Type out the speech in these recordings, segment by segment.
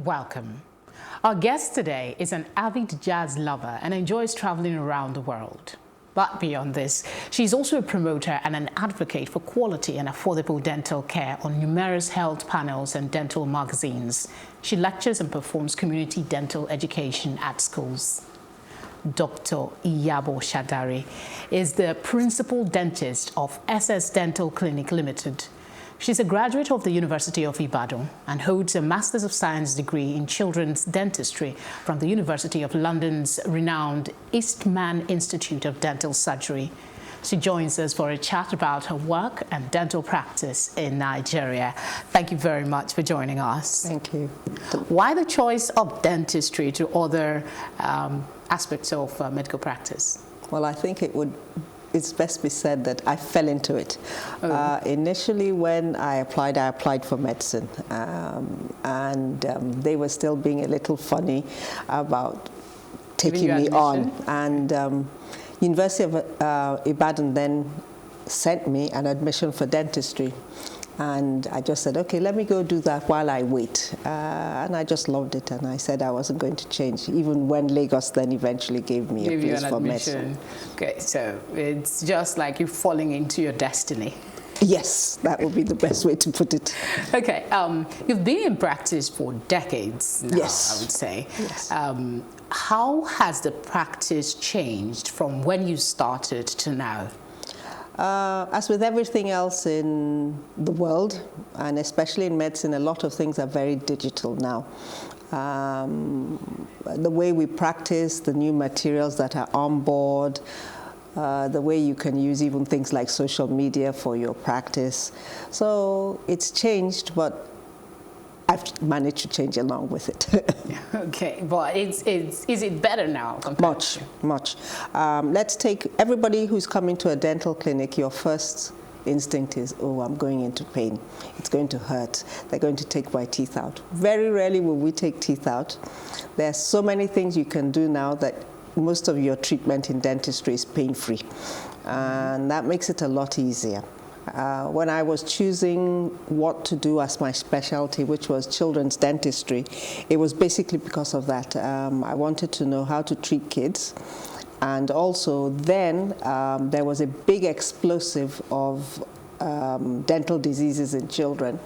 Welcome. Our guest today is an avid jazz lover and enjoys traveling around the world. But beyond this, she's also a promoter and an advocate for quality and affordable dental care on numerous health panels and dental magazines. She lectures and performs community dental education at schools. Dr. Iyabo Sadare is the principal dentist of SS Dental Clinic Limited. She's a graduate of the University of Ibadan and holds a Masters of Science degree in Children's Dentistry from the University of London's renowned Eastman Institute of Dental Surgery. She joins us for a chat about her work and dental practice in Nigeria. Thank you very much for joining us. Thank you. Why the choice of dentistry to other aspects of medical practice? Well, I think it's best be said that I fell into it. Initially, when I applied for medicine, and they were still being a little funny about taking me on. And University of Ibadan then sent me an admission for dentistry. And I just said, okay, let me go do that while I wait. And I just loved it. And I said I wasn't going to change, even when Lagos then eventually gave me a place for medicine. Okay, so it's just like you're falling into your destiny. Yes, that would be the best way to put it. Okay, you've been in practice for decades now, yes. I would say. Yes. How has the practice changed from when you started to now? As with everything else in the world, and especially in medicine, a lot of things are very digital now. The way we practice, the new materials that are on board, the way you can use even things like social media for your practice. So it's changed, but I've managed to change along with it. Okay, but is it better now? Much. Let's take everybody who's coming to a dental clinic. Your first instinct is, oh, I'm going into pain. It's going to hurt. They're going to take my teeth out. Very rarely will we take teeth out. There's so many things you can do now that most of your treatment in dentistry is pain-free. And that makes it a lot easier. When I was choosing what to do as my specialty, which was children's dentistry, it was basically because of that. I wanted to know how to treat kids. And also then there was a big explosive of dental diseases in children,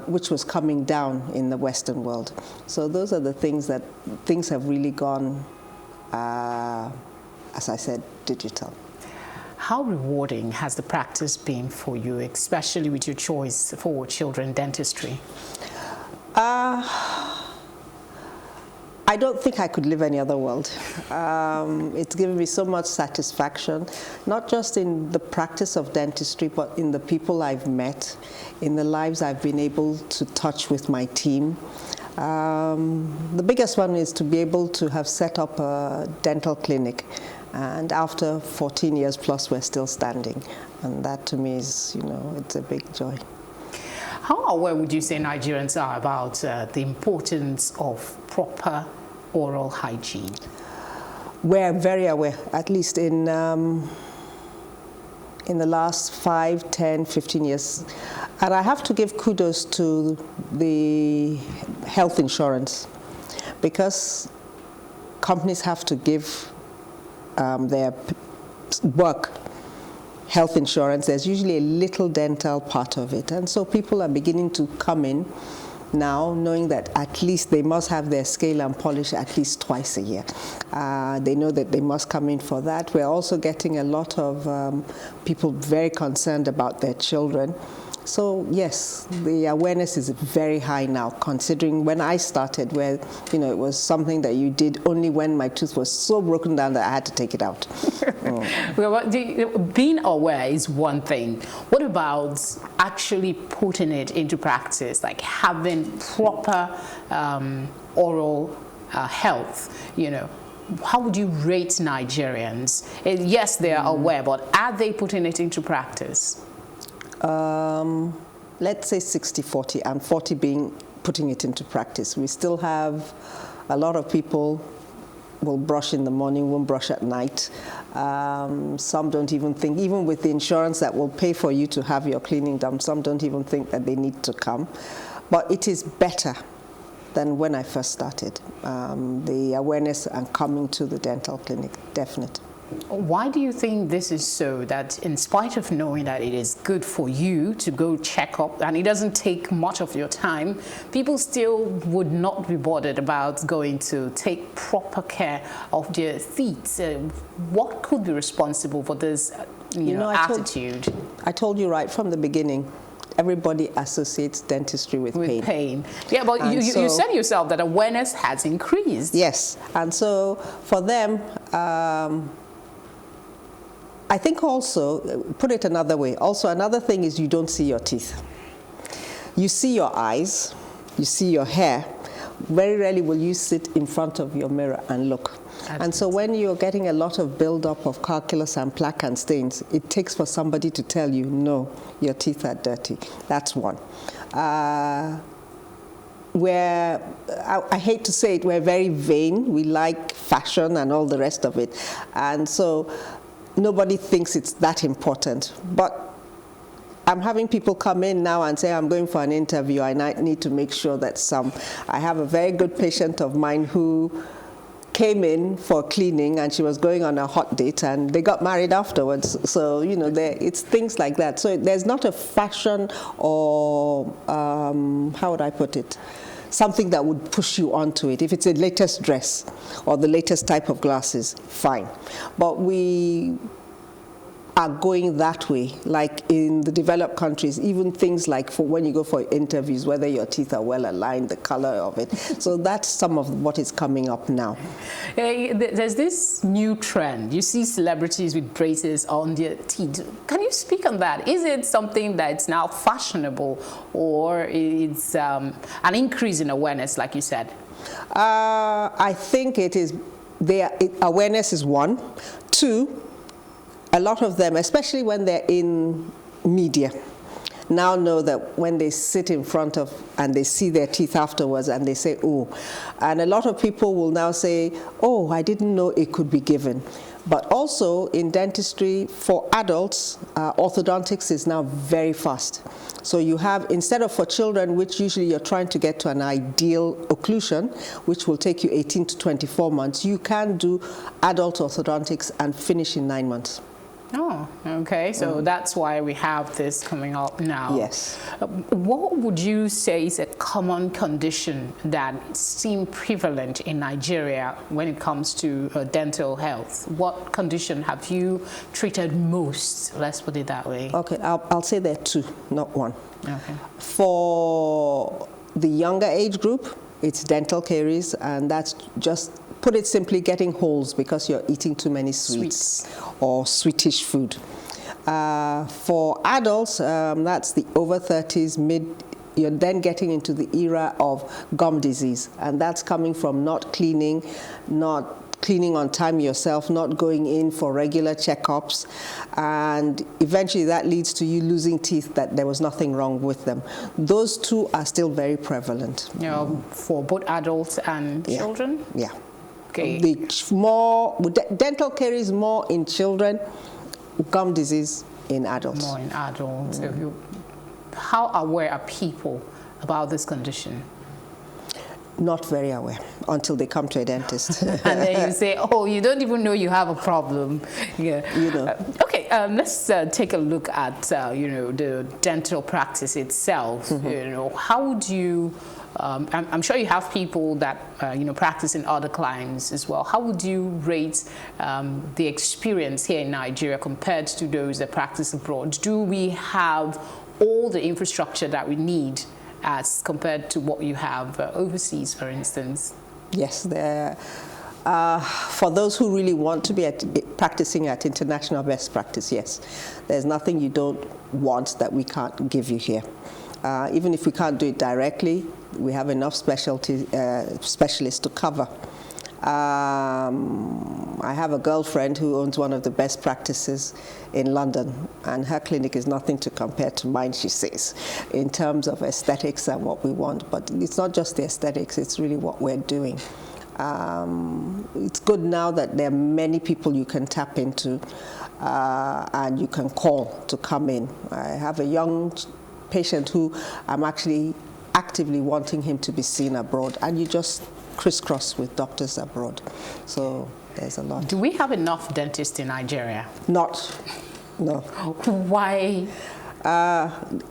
which was coming down in the Western world. So those are the things have really gone, as I said, digital. How rewarding has the practice been for you, especially with your choice for children dentistry? I don't think I could live any other world. It's given me so much satisfaction, not just in the practice of dentistry, but in the people I've met, in the lives I've been able to touch with my team. The biggest one is to be able to have set up a dental clinic. And after 14 years plus, we're still standing. And that to me is, it's a big joy. How aware would you say Nigerians are about the importance of proper oral hygiene? We're very aware, at least in the last 5, 10, 15 years. And I have to give kudos to the health insurance, because companies have to give their work health insurance. There's usually a little dental part of it, and so people are beginning to come in now knowing that at least they must have their scale and polish at least twice a year. They know that they must come in for that. We're also getting a lot of people very concerned about their children. So yes, the awareness is very high now, considering when I started, where it was something that you did only when my tooth was so broken down that I had to take it out. Well, being aware is one thing. What about actually putting it into practice, like having proper oral health? How would you rate Nigerians? Yes, they are aware, but are they putting it into practice? Let's say 60-40, and 40 being putting it into practice. We still have a lot of people will brush in the morning, won't brush at night. Some don't even think, even with the insurance that will pay for you to have your cleaning done, some don't even think that they need to come. But it is better than when I first started. The awareness and coming to the dental clinic, definite. Why do you think this is so, that in spite of knowing that it is good for you to go check up and it doesn't take much of your time, people still would not be bothered about going to take proper care of their teeth? What could be responsible for this attitude? I told you right from the beginning, everybody associates dentistry with pain. Yeah, but you said yourself that awareness has increased. Yes, and so for them, I think also, put it another way, also another thing is you don't see your teeth. You see your eyes, you see your hair. Very rarely will you sit in front of your mirror and look. And so when you're getting a lot of buildup of calculus and plaque and stains, it takes for somebody to tell you, no, your teeth are dirty. That's one. I hate to say it, we're very vain. We like fashion and all the rest of it. And so nobody thinks it's that important. But I'm having people come in now and say, I'm going for an interview. I need to make sure that I have a very good patient of mine who came in for cleaning and she was going on a hot date and they got married afterwards. So, it's things like that. So there's not a fashion or, how would I put it? Something that would push you onto it. If it's the latest dress or the latest type of glasses, fine. But we are going that way, like in the developed countries, even things like for when you go for interviews, whether your teeth are well aligned, the color of it. So that's some of what is coming up now. There's this new trend. You see celebrities with braces on their teeth. Can you speak on that? Is it something that's now fashionable, or it's an increase in awareness, like you said? I think it is. Awareness is one. Two, a lot of them, especially when they're in media, now know that when they sit in front of and they see their teeth afterwards and they say, oh, and a lot of people will now say, oh, I didn't know it could be given. But also in dentistry, for adults, orthodontics is now very fast. So you have, instead of for children, which usually you're trying to get to an ideal occlusion, which will take you 18 to 24 months, you can do adult orthodontics and finish in 9 months. Oh, okay. So that's why we have this coming up now. Yes. What would you say is a common condition that seems prevalent in Nigeria when it comes to dental health? What condition have you treated most? Let's put it that way. Okay, I'll say there are two, not one. Okay. For the younger age group, it's dental caries, and that's just, put it simply, getting holes because you're eating too many sweets. Or sweetish food. For adults, that's the over 30s, you're then getting into the era of gum disease, and that's coming from not cleaning on time yourself, not going in for regular checkups, and eventually that leads to you losing teeth that there was nothing wrong with them. Those two are still very prevalent. For both adults and children? Yeah. Okay. Dental caries more in children, gum disease in adults. More in adults. How aware are people about this condition? Not very aware until they come to a dentist. And then you say, oh, you don't even know you have a problem. Yeah. Okay, let's take a look at, the dental practice itself. How would you, I'm sure you have people that, practice in other climes as well. How would you rate the experience here in Nigeria compared to those that practice abroad? Do we have all the infrastructure that we need as compared to what you have overseas, for instance? Yes, for those who really want to be practicing at international best practice, yes. There's nothing you don't want that we can't give you here. Even if we can't do it directly, we have enough specialists to cover. I have a girlfriend who owns one of the best practices in London, and her clinic is nothing to compare to mine, she says, in terms of aesthetics and what we want. But it's not just the aesthetics, it's really what we're doing. It's good now that there are many people you can tap into and you can call to come in. I have a young patient who I'm actually actively wanting him to be seen abroad, and you just crisscross with doctors abroad. So there's a lot. Do we have enough dentists in Nigeria? Not, no. Why?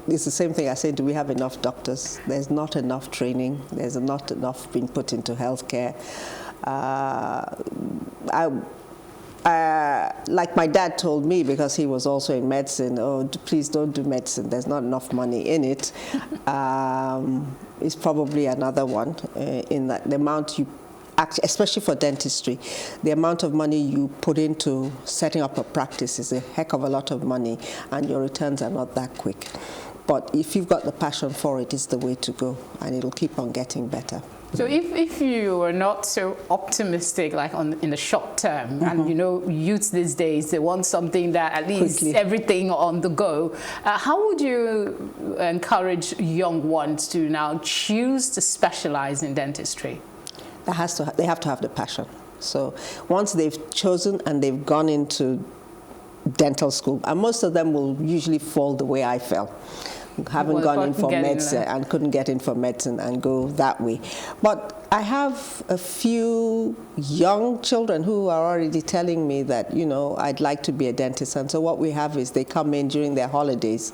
It's the same thing I say, do we have enough doctors? There's not enough training. There's not enough being put into healthcare. Like my dad told me, because he was also in medicine, oh, please don't do medicine. There's not enough money in it. It's probably another one in that the amount you, especially for dentistry, the amount of money you put into setting up a practice is a heck of a lot of money, and your returns are not that quick. But if you've got the passion for it, it's the way to go, and it'll keep on getting better. So if you are not so optimistic, like in the short term, and you know, youths these days, they want something that at least quickly, everything on the go, how would you encourage young ones to now choose to specialize in dentistry? They have to have the passion. So once they've chosen and they've gone into dental school, and most of them will usually fall the way I fell. Haven't gone in for medicine and couldn't get in for medicine and go that way. But I have a few young children who are already telling me that, you know, I'd like to be a dentist. And so what we have is they come in during their holidays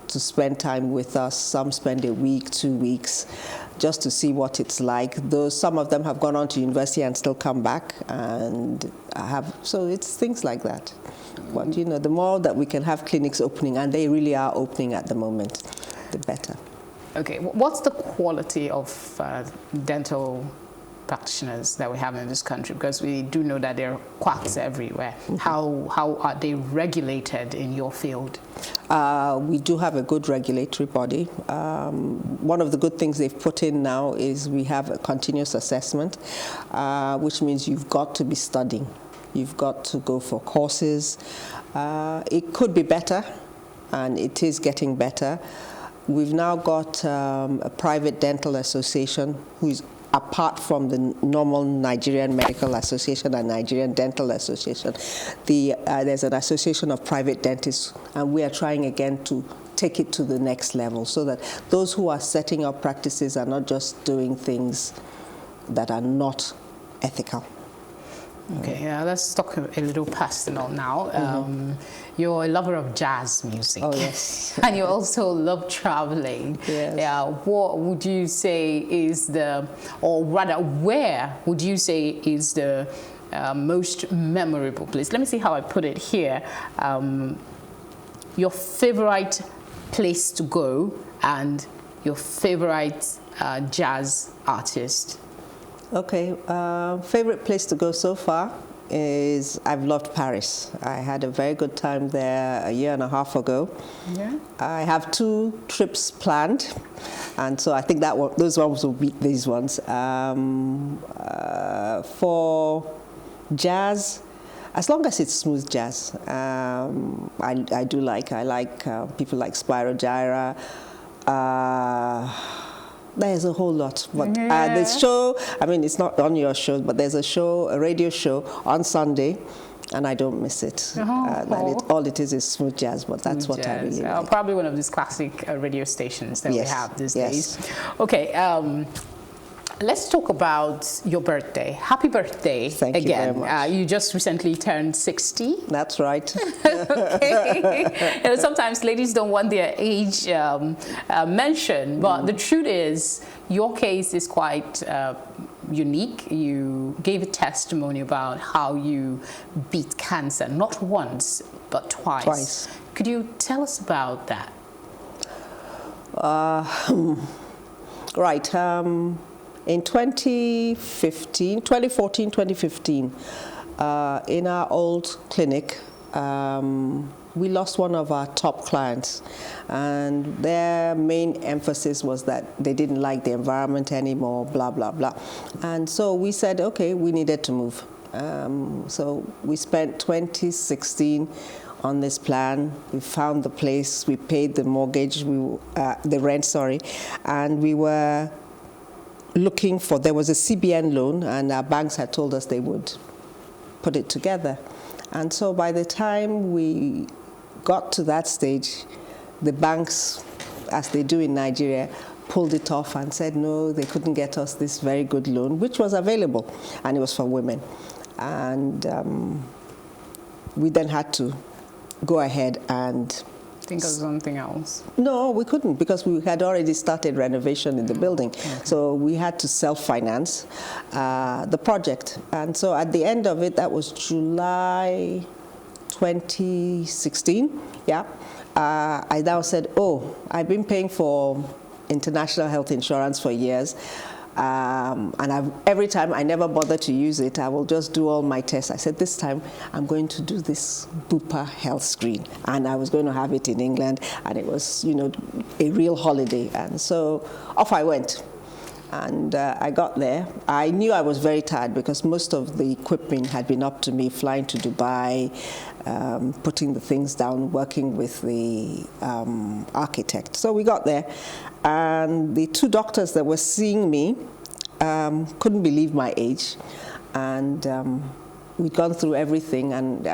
to spend time with us. Some spend a week, 2 weeks, just to see what it's like. Though some of them have gone on to university and still come back, and so it's things like that. But you know, the more that we can have clinics opening, and they really are opening at the moment, the better. Okay, what's the quality of dental practitioners that we have in this country? Because we do know that there are quacks everywhere. How are they regulated in your field? We do have a good regulatory body. One of the good things they've put in now is we have a continuous assessment, which means you've got to be studying. You've got to go for courses. It could be better, and it is getting better. We've now got a private dental association who's apart from the normal Nigerian Medical Association and Nigerian Dental Association. There's an association of private dentists, and we are trying again to take it to the next level so that those who are setting up practices are not just doing things that are not ethical. Okay, let's talk a little personal now. You're a lover of jazz music. Oh, yes. And you also love traveling. Yes. What would you say is or rather, where would you say is the most memorable place? Let me see how I put it here. Your favorite place to go and your favorite jazz artist. Okay, favorite place to go so far is I've loved Paris. I had a very good time there a year and a half ago. Yeah. I have 2 trips planned, and so I think those ones will beat these ones. For jazz, as long as it's smooth jazz, I do like. I like people like Spyro Gyra. There's a whole lot, but this show, I mean, it's not on your show, but there's a radio show on Sunday, and I don't miss it. All it is smooth jazz, but that's what I really like. Probably one of these classic radio stations that we have these days. Okay, let's talk about your birthday. Happy birthday. Thank you very much. You just recently turned 60. That's right. Okay. You know, sometimes ladies don't want their age mentioned, but the truth is your case is quite unique. You gave a testimony about how you beat cancer, not once, but twice. Could you tell us about that? Right. In 2014, 2015, in our old clinic, we lost one of our top clients, and their main emphasis was that they didn't like the environment anymore, blah, blah, blah. And so we said, okay, we needed to move. So we spent 2016 on this plan. We found the place, we paid the mortgage, the rent, sorry, and we were looking for, there was a CBN loan, and our banks had told us they would put it together. And so by the time we got to that stage, the banks, as they do in Nigeria, pulled it off and said no, they couldn't get us this very good loan, which was available, and it was for women. And we then had to go ahead and think of something else. No, we couldn't, because we had already started renovation in the building. Okay. So we had to self-finance the project. And so at the end of it, that was July 2016, yeah. I now said, oh, I've been paying for international health insurance for years. And every time I never bother to use it, I will just do all my tests. I said, this time I'm going to do this Bupa health screen. And I was going to have it in England, and it was, you know, a real holiday. And so off I went. And I got there. I knew I was very tired because most of the equipment had been up to me, flying to Dubai, putting the things down, working with the architect. So we got there, and the two doctors that were seeing me couldn't believe my age. And we'd gone through everything, and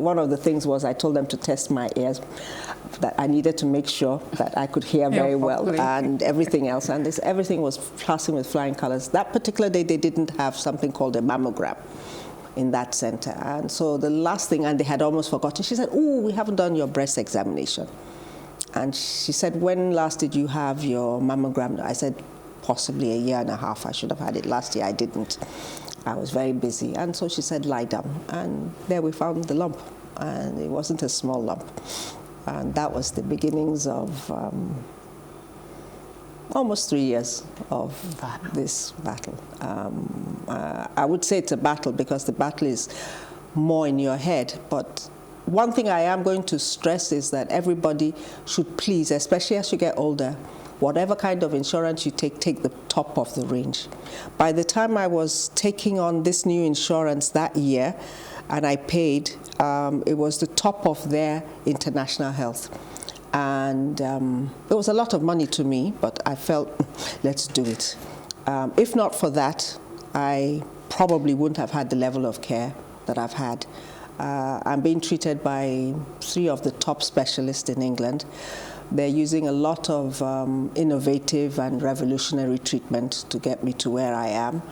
one of the things was I told them to test my ears, that I needed to make sure that I could hear very well, and everything else. And everything was passing with flying colors. That particular day, they didn't have something called a mammogram in that center. And so the last thing, and they had almost forgotten, she said, oh, we haven't done your breast examination. And she said, when last did you have your mammogram? I said, possibly a year and a half. I should have had it last year. I didn't. I was very busy. And so she said, lie down. And there we found the lump. And it wasn't a small lump. And that was the beginnings of almost 3 years of this battle. I would say it's a battle because the battle is more in your head. But one thing I am going to stress is that everybody should please, especially as you get older, whatever kind of insurance you take the top of the range. By the time I was taking on this new insurance that year, and I paid, it was the top of their international health. And it was a lot of money to me, but I felt, let's do it. If not for that, I probably wouldn't have had the level of care that I've had. I'm being treated by 3 of the top specialists in England. They're using a lot of innovative and revolutionary treatment to get me to where I am.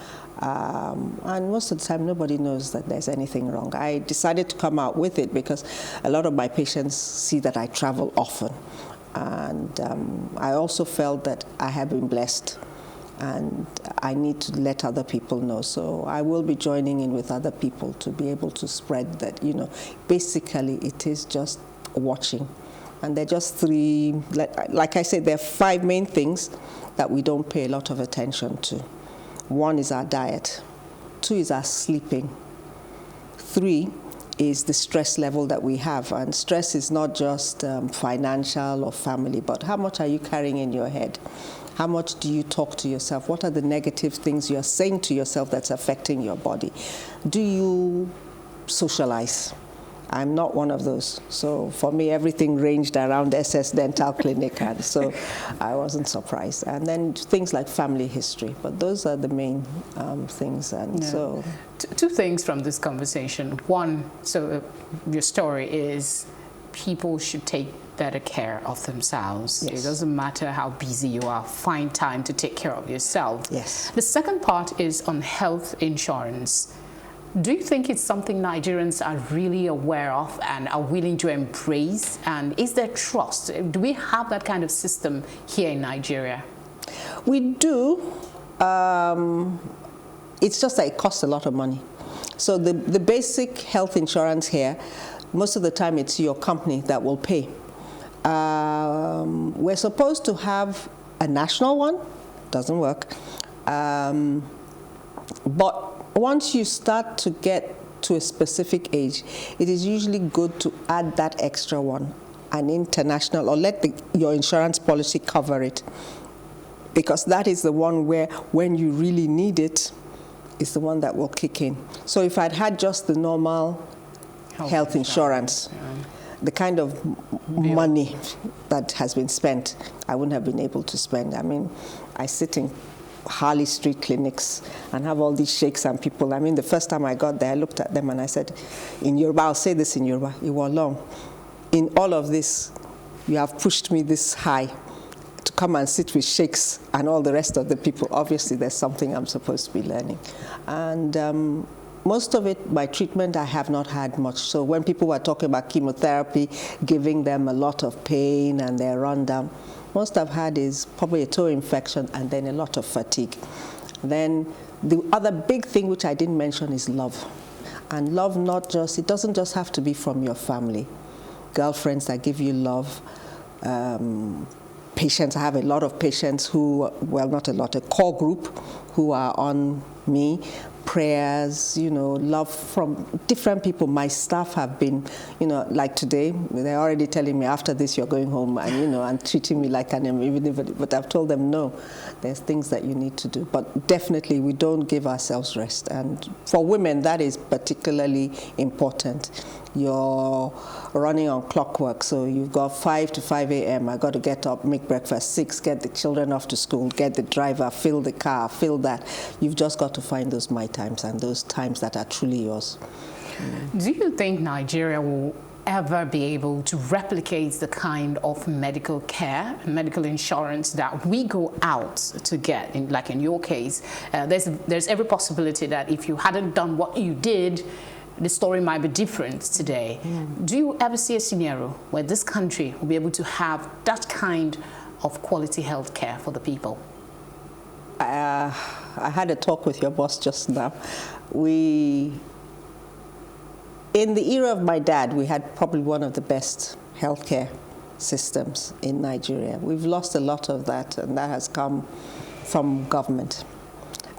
And most of the time, nobody knows that there's anything wrong. I decided to come out with it because a lot of my patients see that I travel often. And I also felt that I have been blessed, and I need to let other people know. So I will be joining in with other people to be able to spread that, you know, basically it is just watching. And they're just 3, like I said, there are 5 main things that we don't pay a lot of attention to. 1 is our diet. 2 is our sleeping. 3 is the stress level that we have. And stress is not just financial or family, but how much are you carrying in your head? How much do you talk to yourself? What are the negative things you're saying to yourself that's affecting your body? Do you socialize? I'm not one of those. So for me, everything ranged around SS Dental Clinic, and so I wasn't surprised. And then things like family history, but those are the main things. And so, 2 things from this conversation. 1, so your story is people should take better care of themselves. Yes. It doesn't matter how busy you are, find time to take care of yourself. Yes. The second part is on health insurance. Do you think it's something Nigerians are really aware of and are willing to embrace? And is there trust? Do we have that kind of system here in Nigeria? We do. It's just that it costs a lot of money. So the basic health insurance here, most of the time it's your company that will pay. We're supposed to have a national one. Doesn't work. But once you start to get to a specific age, it is usually good to add that extra one, an international, or let your insurance policy cover it. Because that is the one where, when you really need it, is the one that will kick in. So if I'd had just the normal health insurance, the kind of money that has been spent, I wouldn't have been able to spend. I mean, I sit in Harley Street clinics and have all these sheikhs and people. I mean, the first time I got there, I looked at them and I said, in Yoruba, I'll say this in Yoruba, Iwo long. In all of this, you have pushed me this high to come and sit with sheikhs and all the rest of the people. Obviously, there's something I'm supposed to be learning. And most of it, my treatment, I have not had much. So when people were talking about chemotherapy, giving them a lot of pain and they're run down, most I've had is probably a toe infection and then a lot of fatigue. Then the other big thing which I didn't mention is love. And love, it doesn't just have to be from your family. Girlfriends that give you love, patients, I have a lot of patients who, well, not a lot, a core group who are on me, prayers, love from different people. My staff have been, like today, they're already telling me after this you're going home and, and treating me like an everybody. But I've told them, no, there's things that you need to do. But definitely we don't give ourselves rest. And for women, that is particularly important. You're running on clockwork, so you've got 5 to 5 a.m. I got to get up, make breakfast, 6, get the children off to school, get the driver, fill the car, fill that. You've just got to find those my times and those times that are truly yours. Do you think Nigeria will ever be able to replicate the kind of medical care, medical insurance that we go out to get? Like in your case, there's every possibility that if you hadn't done what you did, the story might be different today. Do you ever see a scenario where this country will be able to have that kind of quality health care for the people? I had a talk with your boss just now. In the era of my dad, we had probably one of the best healthcare systems in Nigeria. We've lost a lot of that, and that has come from government.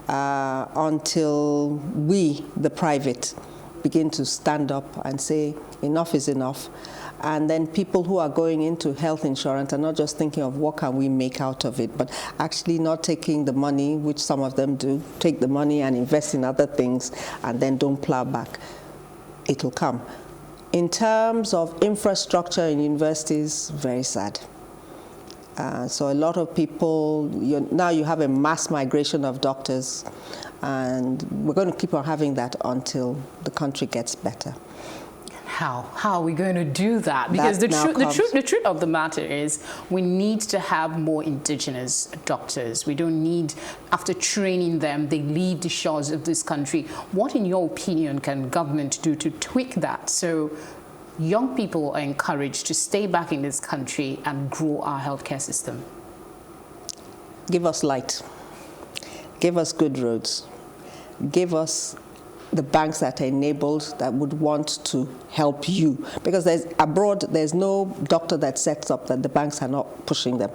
Until we, the private, begin to stand up and say enough is enough. And then people who are going into health insurance are not just thinking of what can we make out of it, but actually not taking the money, which some of them do, take the money and invest in other things and then don't plow back. It will come. In terms of infrastructure in universities, very sad. So a lot of people, now you have a mass migration of doctors, and we're going to keep on having that until the country gets better. How are we going to do that? Because the truth of the matter is we need to have more indigenous doctors. We don't need, after training them, they leave the shores of this country. What, in your opinion, can government do to tweak that so young people are encouraged to stay back in this country and grow our healthcare system? Give us light. Give us good roads. Give us the banks that are enabled, that would want to help you. Because abroad, there's no doctor that sets up that the banks are not pushing them.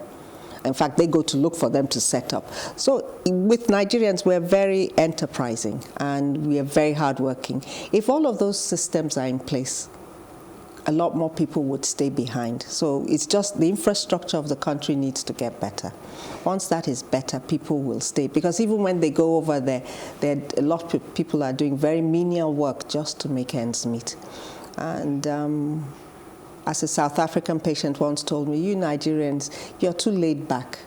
In fact, they go to look for them to set up. So with Nigerians, we're very enterprising and we are very hardworking. If all of those systems are in place, a lot more people would stay behind. So it's just the infrastructure of the country needs to get better. Once that is better, people will stay. Because even when they go over there, a lot of people are doing very menial work just to make ends meet. And as a South African patient once told me, you Nigerians, you're too laid back.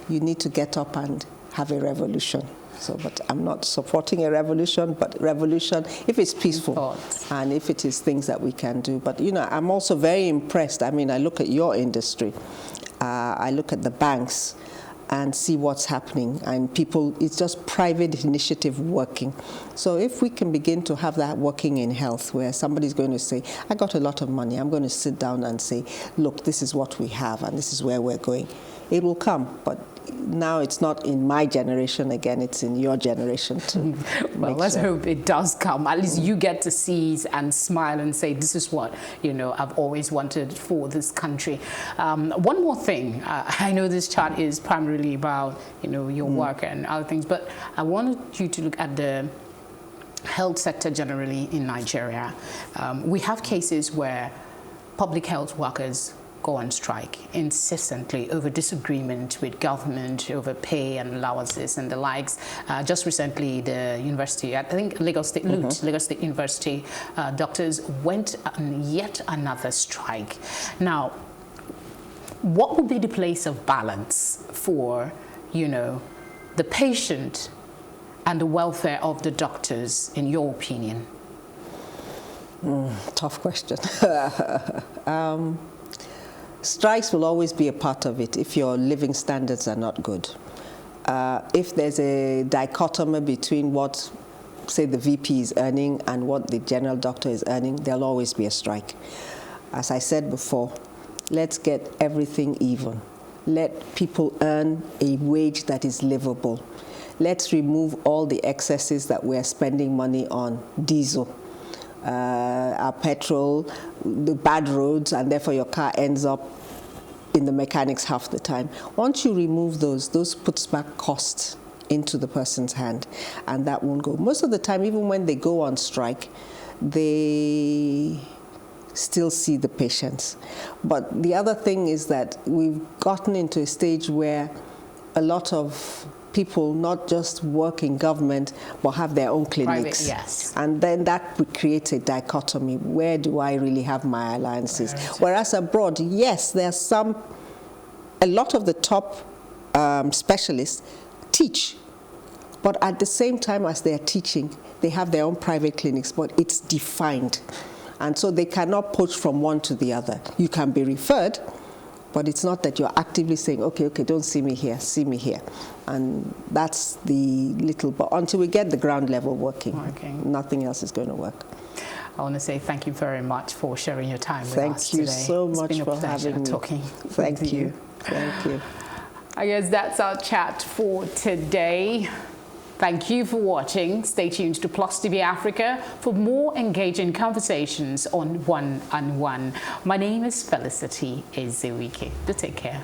You need to get up and have a revolution. So, but I'm not supporting a revolution, but revolution if it's peaceful and if it is things that we can do. But, I'm also very impressed. I mean, I look at your industry. I look at the banks and see what's happening. And people, it's just private initiative working. So if we can begin to have that working in health, where somebody's going to say, I got a lot of money. I'm going to sit down and say, look, this is what we have and this is where we're going. It will come, but now it's not in my generation again, it's in your generation too. Well, let's hope it does come. At least you get to see and smile and say, this is what, I've always wanted for this country. One more thing. I know this chat is primarily about, your work and other things, but I wanted you to look at the health sector generally in Nigeria. We have cases where public health workers go on strike incessantly over disagreement with government, over pay and allowances and the likes. Just recently, the university, I think Lagos State, Lagos State University doctors went on yet another strike. Now, what would be the place of balance for, the patient and the welfare of the doctors, in your opinion? Tough question. Strikes will always be a part of it if your living standards are not good. If there's a dichotomy between what, say, the VP is earning and what the general doctor is earning, there'll always be a strike. As I said before, let's get everything even. Let people earn a wage that is livable. Let's remove all the excesses that we're spending money on, diesel, our petrol, the bad roads, and therefore your car ends up in the mechanics half the time. Once you remove those puts back costs into the person's hand, and that won't go. Most of the time, even when they go on strike, they still see the patients. But the other thing is that we've gotten into a stage where a lot of people not just work in government, but have their own clinics. Private, yes. And then that creates a dichotomy. Where do I really have my alliances? Whereas abroad, yes, there's a lot of the top specialists teach, but at the same time as they're teaching, they have their own private clinics, but it's defined. And so they cannot poach from one to the other. You can be referred, but it's not that you're actively saying, okay, don't see me here, see me here. And that's the little, but until we get the ground level working, nothing else is going to work. I want to say thank you very much for sharing your time with us today. Thank you so much for having me. Thank you. Thank you. I guess that's our chat for today. Thank you for watching. Stay tuned to Plus TV Africa for more engaging conversations on One-on-One. My name is Felicity Ezewuike. Do take care.